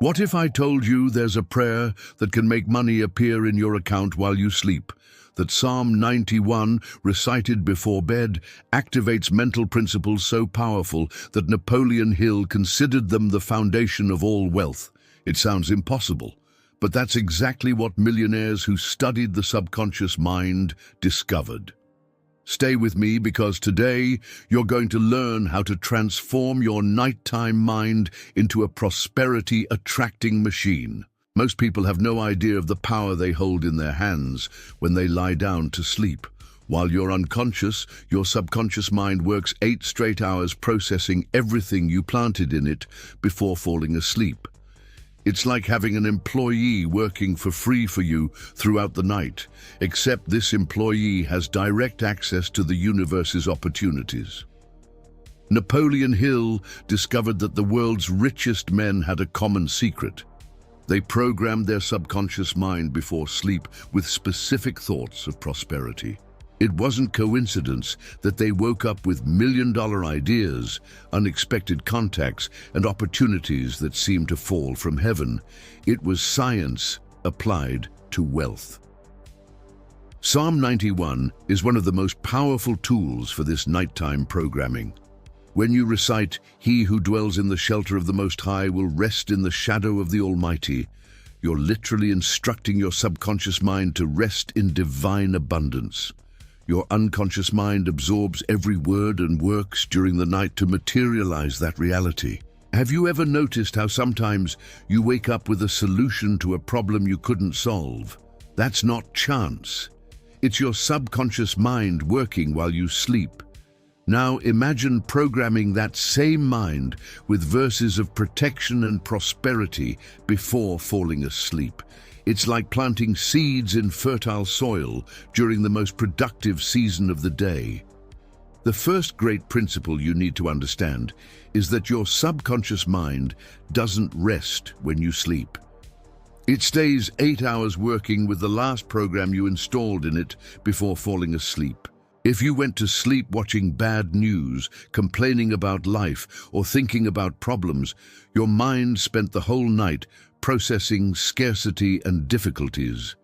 What if I told you there's a prayer that can make money appear in your account while you sleep? That Psalm 91, recited before bed, activates mental principles so powerful that Napoleon Hill considered them the foundation of all wealth. It sounds impossible, but that's exactly what millionaires who studied the subconscious mind discovered. Stay with me because today you're going to learn how to transform your nighttime mind into a prosperity-attracting machine. Most people have no idea of the power they hold in their hands when they lie down to sleep. While you're unconscious, your subconscious mind works 8 straight hours processing everything you planted in it before falling asleep. It's like having an employee working for free for you throughout the night, except this employee has direct access to the universe's opportunities. Napoleon Hill discovered that the world's richest men had a common secret. They programmed their subconscious mind before sleep with specific thoughts of prosperity. It wasn't coincidence that they woke up with million-dollar ideas, unexpected contacts, and opportunities that seemed to fall from heaven. It was science applied to wealth. Psalm 91 is one of the most powerful tools for this nighttime programming. When you recite, "He who dwells in the shelter of the Most High will rest in the shadow of the Almighty," you're literally instructing your subconscious mind to rest in divine abundance. Your unconscious mind absorbs every word and works during the night to materialize that reality. Have you ever noticed how sometimes you wake up with a solution to a problem you couldn't solve? That's not chance. It's your subconscious mind working while you sleep. Now imagine programming that same mind with verses of protection and prosperity before falling asleep. It's like planting seeds in fertile soil during the most productive season of the day. The first great principle you need to understand is that your subconscious mind doesn't rest when you sleep. It stays 8 hours working with the last program you installed in it before falling asleep. If you went to sleep watching bad news, complaining about life, or thinking about problems, your mind spent the whole night processing scarcity and difficulties.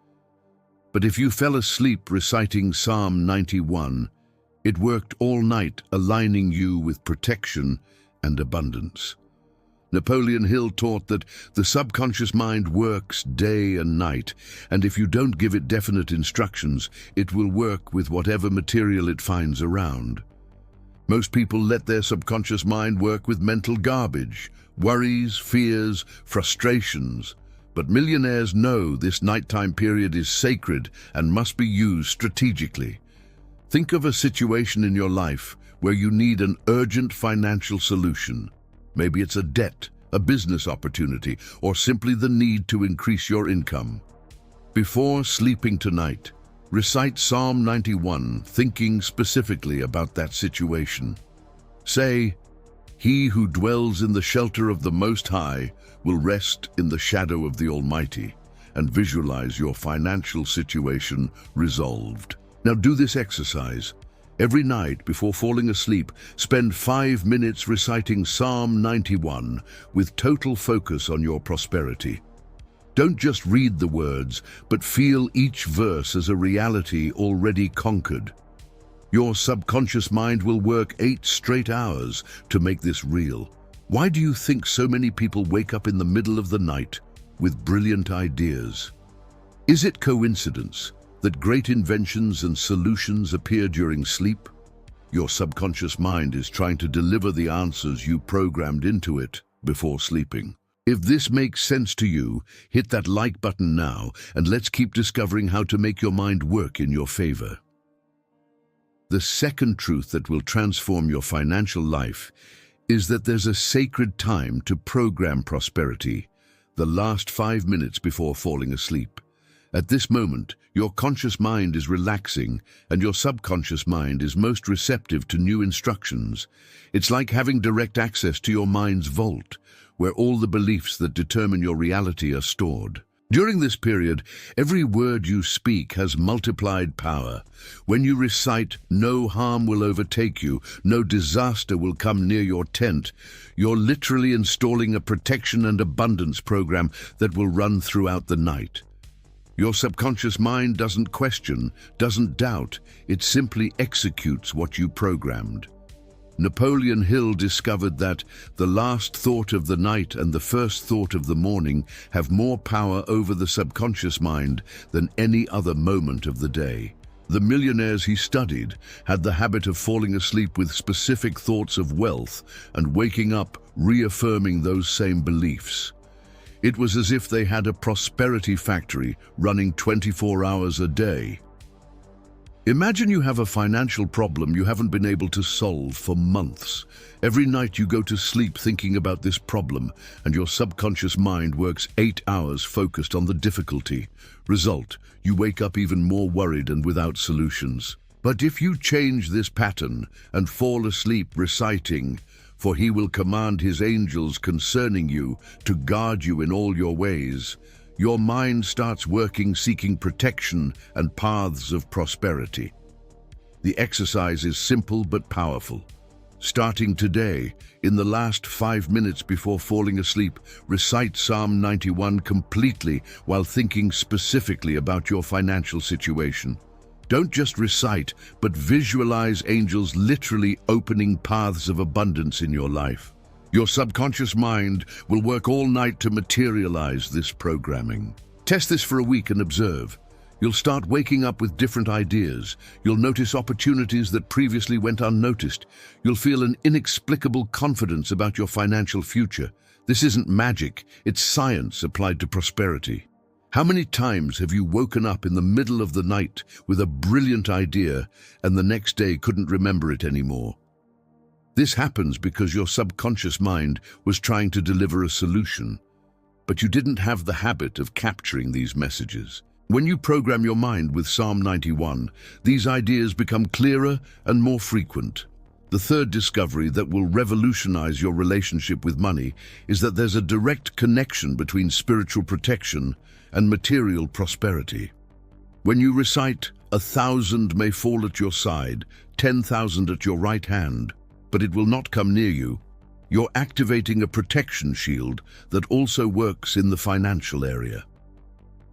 But if you fell asleep reciting Psalm 91, it worked all night, aligning you with protection and abundance. Napoleon Hill taught that the subconscious mind works day and night, and if you don't give it definite instructions, it will work with whatever material it finds around. Most people let their subconscious mind work with mental garbage, worries, fears, frustrations. But millionaires know this nighttime period is sacred and must be used strategically. Think of a situation in your life where you need an urgent financial solution. Maybe it's a debt, a business opportunity, or simply the need to increase your income. Before sleeping tonight, recite Psalm 91, thinking specifically about that situation. Say, "He who dwells in the shelter of the Most High will rest in the shadow of the Almighty," and visualize your financial situation resolved. Now do this exercise. Every night before falling asleep, spend 5 minutes reciting Psalm 91 with total focus on your prosperity. Don't just read the words, but feel each verse as a reality already conquered. Your subconscious mind will work 8 straight hours to make this real. Why do you think so many people wake up in the middle of the night with brilliant ideas? Is it coincidence that great inventions and solutions appear during sleep? Your subconscious mind is trying to deliver the answers you programmed into it before sleeping. If this makes sense to you, hit that like button now, and let's keep discovering how to make your mind work in your favor. The second truth that will transform your financial life is that there's a sacred time to program prosperity, the last 5 minutes before falling asleep. At this moment, your conscious mind is relaxing and your subconscious mind is most receptive to new instructions. It's like having direct access to your mind's vault, where all the beliefs that determine your reality are stored. During this period, every word you speak has multiplied power. When you recite, "No harm will overtake you, no disaster will come near your tent," you're literally installing a protection and abundance program that will run throughout the night. Your subconscious mind doesn't question, doesn't doubt, it simply executes what you programmed. Napoleon Hill discovered that the last thought of the night and the first thought of the morning have more power over the subconscious mind than any other moment of the day. The millionaires he studied had the habit of falling asleep with specific thoughts of wealth and waking up reaffirming those same beliefs. It was as if they had a prosperity factory running 24 hours a day. Imagine you have a financial problem you haven't been able to solve for months. Every night you go to sleep thinking about this problem, and your subconscious mind works 8 hours focused on the difficulty. Result, you wake up even more worried and without solutions. But if you change this pattern and fall asleep reciting, "For he will command his angels concerning you to guard you in all your ways," your mind starts working, seeking protection and paths of prosperity. The exercise is simple but powerful. Starting today, in the last 5 minutes before falling asleep, recite Psalm 91 completely while thinking specifically about your financial situation. Don't just recite, but visualize angels literally opening paths of abundance in your life. Your subconscious mind will work all night to materialize this programming. Test this for a week and observe. You'll start waking up with different ideas. You'll notice opportunities that previously went unnoticed. You'll feel an inexplicable confidence about your financial future. This isn't magic, it's science applied to prosperity. How many times have you woken up in the middle of the night with a brilliant idea and the next day couldn't remember it anymore? This happens because your subconscious mind was trying to deliver a solution, but you didn't have the habit of capturing these messages. When you program your mind with Psalm 91, these ideas become clearer and more frequent. The third discovery that will revolutionize your relationship with money is that there's a direct connection between spiritual protection and material prosperity. When you recite, "1,000 may fall at your side, 10,000 at your right hand, but it will not come near you," you're activating a protection shield that also works in the financial area.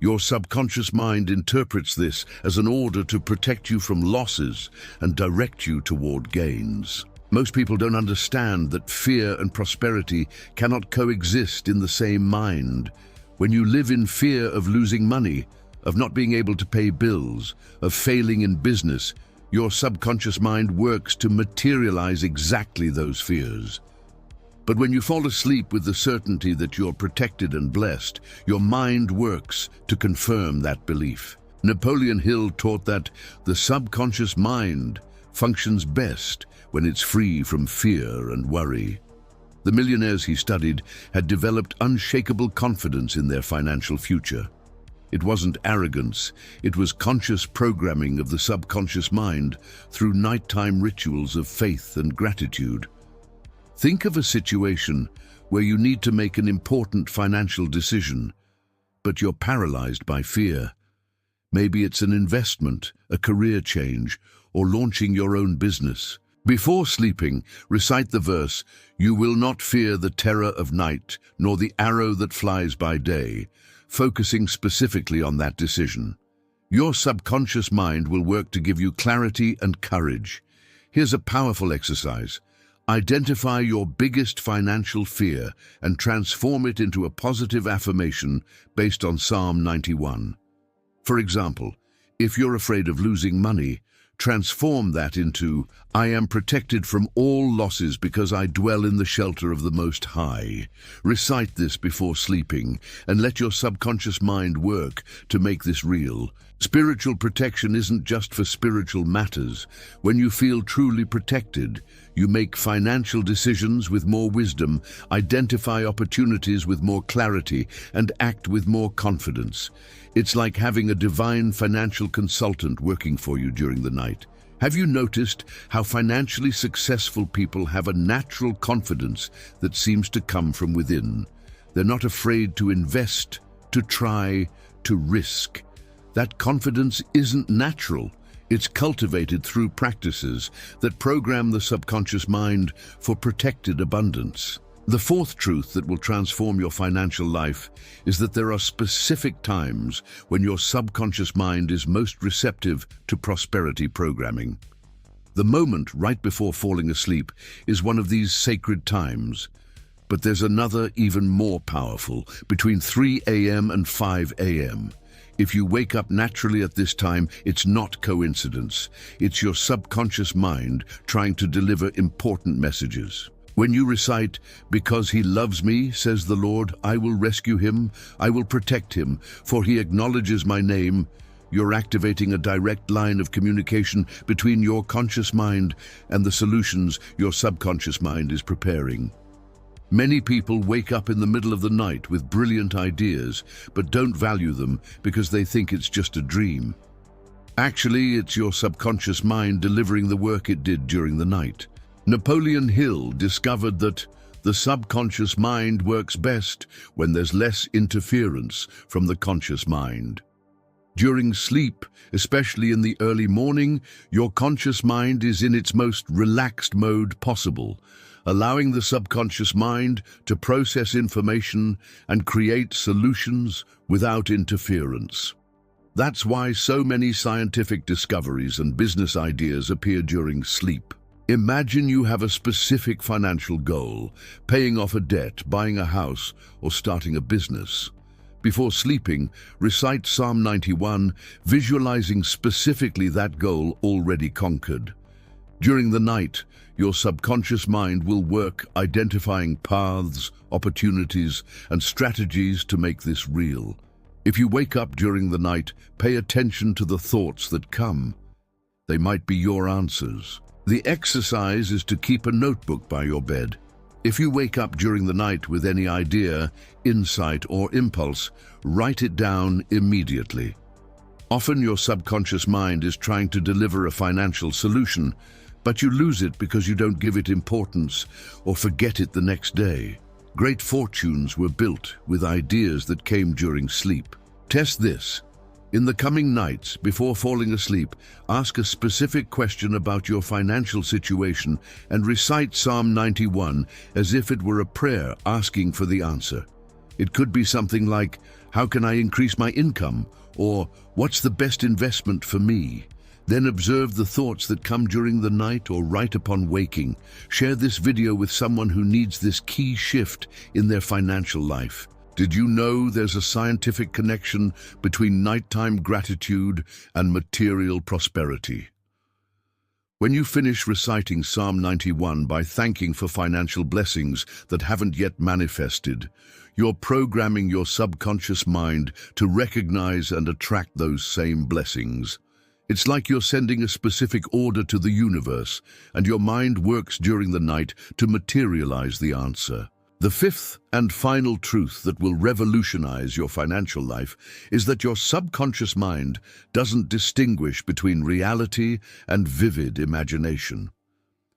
Your subconscious mind interprets this as an order to protect you from losses and direct you toward gains. Most people don't understand that fear and prosperity cannot coexist in the same mind. When you live in fear of losing money, of not being able to pay bills, of failing in business, your subconscious mind works to materialize exactly those fears. But when you fall asleep with the certainty that you're protected and blessed, your mind works to confirm that belief. Napoleon Hill taught that the subconscious mind functions best when it's free from fear and worry. The millionaires he studied had developed unshakable confidence in their financial future. It wasn't arrogance, it was conscious programming of the subconscious mind through nighttime rituals of faith and gratitude. Think of a situation where you need to make an important financial decision, but you're paralyzed by fear. Maybe it's an investment, a career change, or launching your own business. Before sleeping, recite the verse, "You will not fear the terror of night, nor the arrow that flies by day," focusing specifically on that decision. Your subconscious mind will work to give you clarity and courage. Here's a powerful exercise. Identify your biggest financial fear and transform it into a positive affirmation based on Psalm 91. For example, if you're afraid of losing money, transform that into, "I am protected from all losses because I dwell in the shelter of the Most High." Recite this before sleeping and let your subconscious mind work to make this real. Spiritual protection isn't just for spiritual matters. When you feel truly protected, you make financial decisions with more wisdom, identify opportunities with more clarity, and act with more confidence. It's like having a divine financial consultant working for you during the night. Have you noticed how financially successful people have a natural confidence that seems to come from within? They're not afraid to invest, to try, to risk. That confidence isn't natural. It's cultivated through practices that program the subconscious mind for protected abundance. The fourth truth that will transform your financial life is that there are specific times when your subconscious mind is most receptive to prosperity programming. The moment right before falling asleep is one of these sacred times. But there's another even more powerful, between 3 a.m. and 5 a.m. If you wake up naturally at this time, it's not coincidence. It's your subconscious mind trying to deliver important messages. When you recite, "Because he loves me, says the Lord, I will rescue him, I will protect him, for he acknowledges my name," you're activating a direct line of communication between your conscious mind and the solutions your subconscious mind is preparing. Many people wake up in the middle of the night with brilliant ideas, but don't value them because they think it's just a dream. Actually, it's your subconscious mind delivering the work it did during the night. Napoleon Hill discovered that the subconscious mind works best when there's less interference from the conscious mind. During sleep, especially in the early morning, your conscious mind is in its most relaxed mode possible, allowing the subconscious mind to process information and create solutions without interference. That's why so many scientific discoveries and business ideas appear during sleep. Imagine you have a specific financial goal, paying off a debt, buying a house, or starting a business. Before sleeping, recite Psalm 91, visualizing specifically that goal already conquered. During the night, your subconscious mind will work identifying paths, opportunities, and strategies to make this real. If you wake up during the night, pay attention to the thoughts that come. They might be your answers. The exercise is to keep a notebook by your bed. If you wake up during the night with any idea, insight, or impulse, write it down immediately. Often your subconscious mind is trying to deliver a financial solution, but you lose it because you don't give it importance or forget it the next day. Great fortunes were built with ideas that came during sleep. Test this. In the coming nights, before falling asleep, ask a specific question about your financial situation and recite Psalm 91 as if it were a prayer asking for the answer. It could be something like, "How can I increase my income?" or "What's the best investment for me?" Then observe the thoughts that come during the night or right upon waking. Share this video with someone who needs this key shift in their financial life. Did you know there's a scientific connection between nighttime gratitude and material prosperity? When you finish reciting Psalm 91 by thanking for financial blessings that haven't yet manifested, you're programming your subconscious mind to recognize and attract those same blessings. It's like you're sending a specific order to the universe, and your mind works during the night to materialize the answer. The fifth and final truth that will revolutionize your financial life is that your subconscious mind doesn't distinguish between reality and vivid imagination.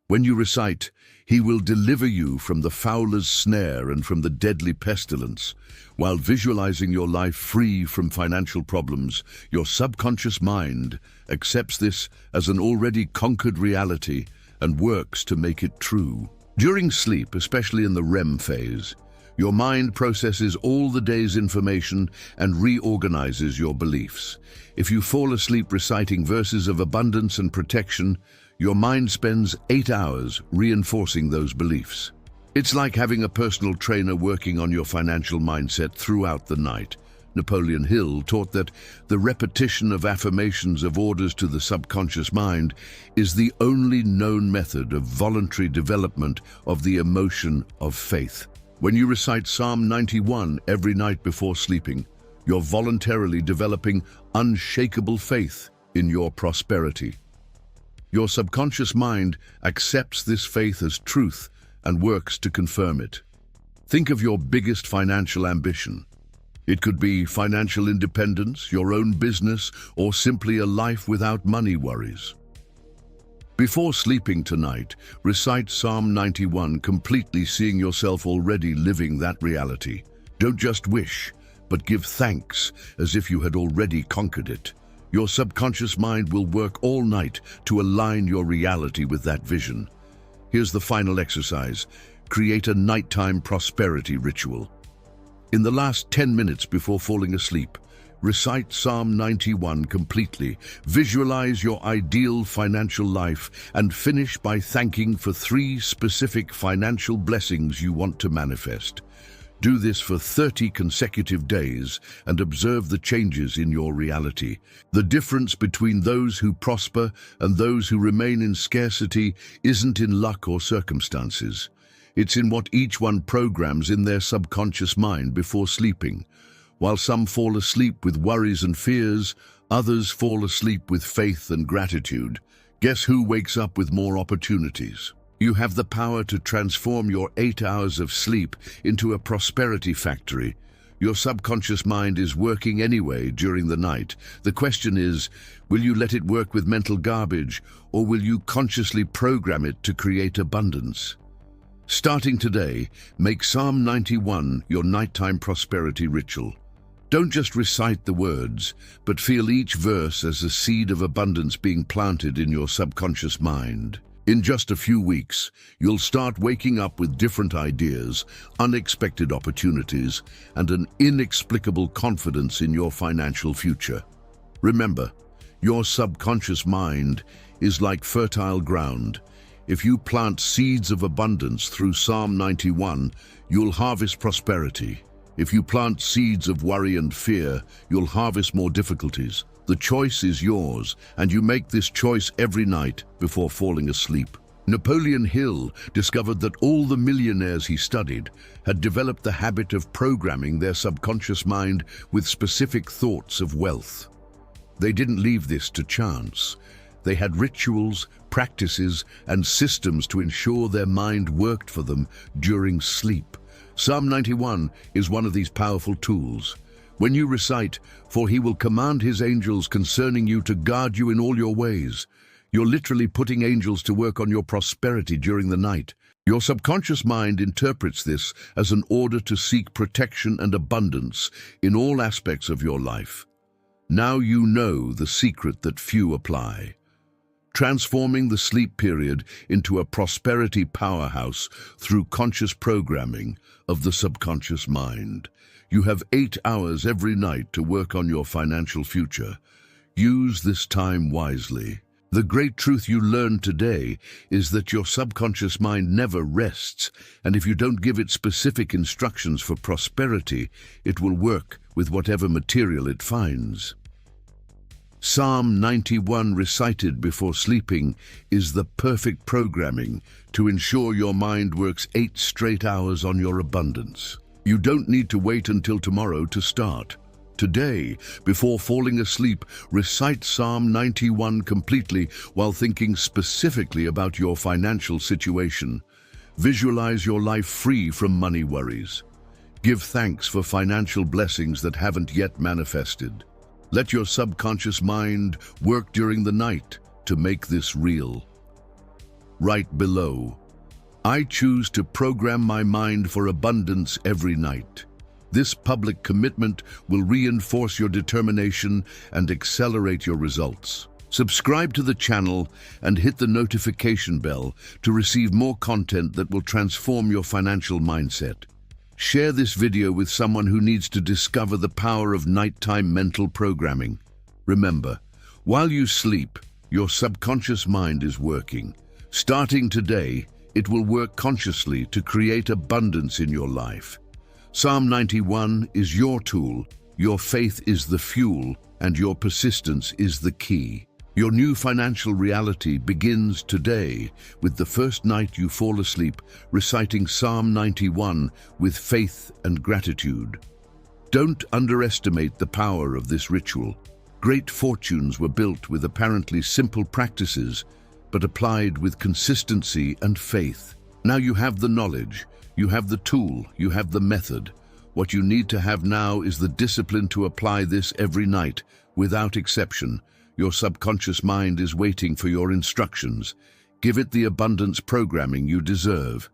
When you recite, "He will deliver you from the fowler's snare and from the deadly pestilence," while visualizing your life free from financial problems, your subconscious mind accepts this as an already conquered reality and works to make it true. During sleep, especially in the REM phase, your mind processes all the day's information and reorganizes your beliefs. If you fall asleep reciting verses of abundance and protection, your mind spends 8 hours reinforcing those beliefs. It's like having a personal trainer working on your financial mindset throughout the night. Napoleon Hill taught that the repetition of affirmations of orders to the subconscious mind is the only known method of voluntary development of the emotion of faith. When you recite Psalm 91 every night before sleeping, you're voluntarily developing unshakable faith in your prosperity. Your subconscious mind accepts this faith as truth and works to confirm it. Think of your biggest financial ambition. It could be financial independence, your own business, or simply a life without money worries. Before sleeping tonight, recite Psalm 91, completely seeing yourself already living that reality. Don't just wish, but give thanks as if you had already conquered it. Your subconscious mind will work all night to align your reality with that vision. Here's the final exercise. Create a nighttime prosperity ritual. In the last 10 minutes before falling asleep, recite Psalm 91 completely, visualize your ideal financial life, and finish by thanking for 3 specific financial blessings you want to manifest. Do this for 30 consecutive days and observe the changes in your reality. The difference between those who prosper and those who remain in scarcity isn't in luck or circumstances. It's in what each one programs in their subconscious mind before sleeping. While some fall asleep with worries and fears, others fall asleep with faith and gratitude. Guess who wakes up with more opportunities? You have the power to transform your 8 hours of sleep into a prosperity factory. Your subconscious mind is working anyway during the night. The question is, will you let it work with mental garbage, or will you consciously program it to create abundance? Starting today, make Psalm 91 your nighttime prosperity ritual. Don't just recite the words, but feel each verse as a seed of abundance being planted in your subconscious mind. In just a few weeks, you'll start waking up with different ideas, unexpected opportunities, and an inexplicable confidence in your financial future. Remember, your subconscious mind is like fertile ground. If you plant seeds of abundance through Psalm 91, you'll harvest prosperity. If you plant seeds of worry and fear, you'll harvest more difficulties. The choice is yours, and you make this choice every night before falling asleep. Napoleon Hill discovered that all the millionaires he studied had developed the habit of programming their subconscious mind with specific thoughts of wealth. They didn't leave this to chance. They had rituals, practices, and systems to ensure their mind worked for them during sleep. Psalm 91 is one of these powerful tools. When you recite, "For he will command his angels concerning you to guard you in all your ways," you're literally putting angels to work on your prosperity during the night. Your subconscious mind interprets this as an order to seek protection and abundance in all aspects of your life. Now you know the secret that few apply. Transforming the sleep period into a prosperity powerhouse through conscious programming of the subconscious mind. You have 8 hours every night to work on your financial future. Use this time wisely. The great truth you learned today is that your subconscious mind never rests, and if you don't give it specific instructions for prosperity, it will work with whatever material it finds. Psalm 91 recited before sleeping is the perfect programming to ensure your mind works 8 straight hours on your abundance. You don't need to wait until tomorrow to start. Today, before falling asleep, recite Psalm 91 completely while thinking specifically about your financial situation. Visualize your life free from money worries. Give thanks for financial blessings that haven't yet manifested. Let your subconscious mind work during the night to make this real. Write below, "I choose to program my mind for abundance every night." This public commitment will reinforce your determination and accelerate your results. Subscribe to the channel and hit the notification bell to receive more content that will transform your financial mindset. Share this video with someone who needs to discover the power of nighttime mental programming. Remember, while you sleep, your subconscious mind is working. Starting today, it will work consciously to create abundance in your life. Psalm 91 is your tool, your faith is the fuel, and your persistence is the key. Your new financial reality begins today with the first night you fall asleep reciting Psalm 91 with faith and gratitude. Don't underestimate the power of this ritual. Great fortunes were built with apparently simple practices, but applied with consistency and faith. Now you have the knowledge, you have the tool, you have the method. What you need to have now is the discipline to apply this every night, without exception. Your subconscious mind is waiting for your instructions. Give it the abundance programming you deserve.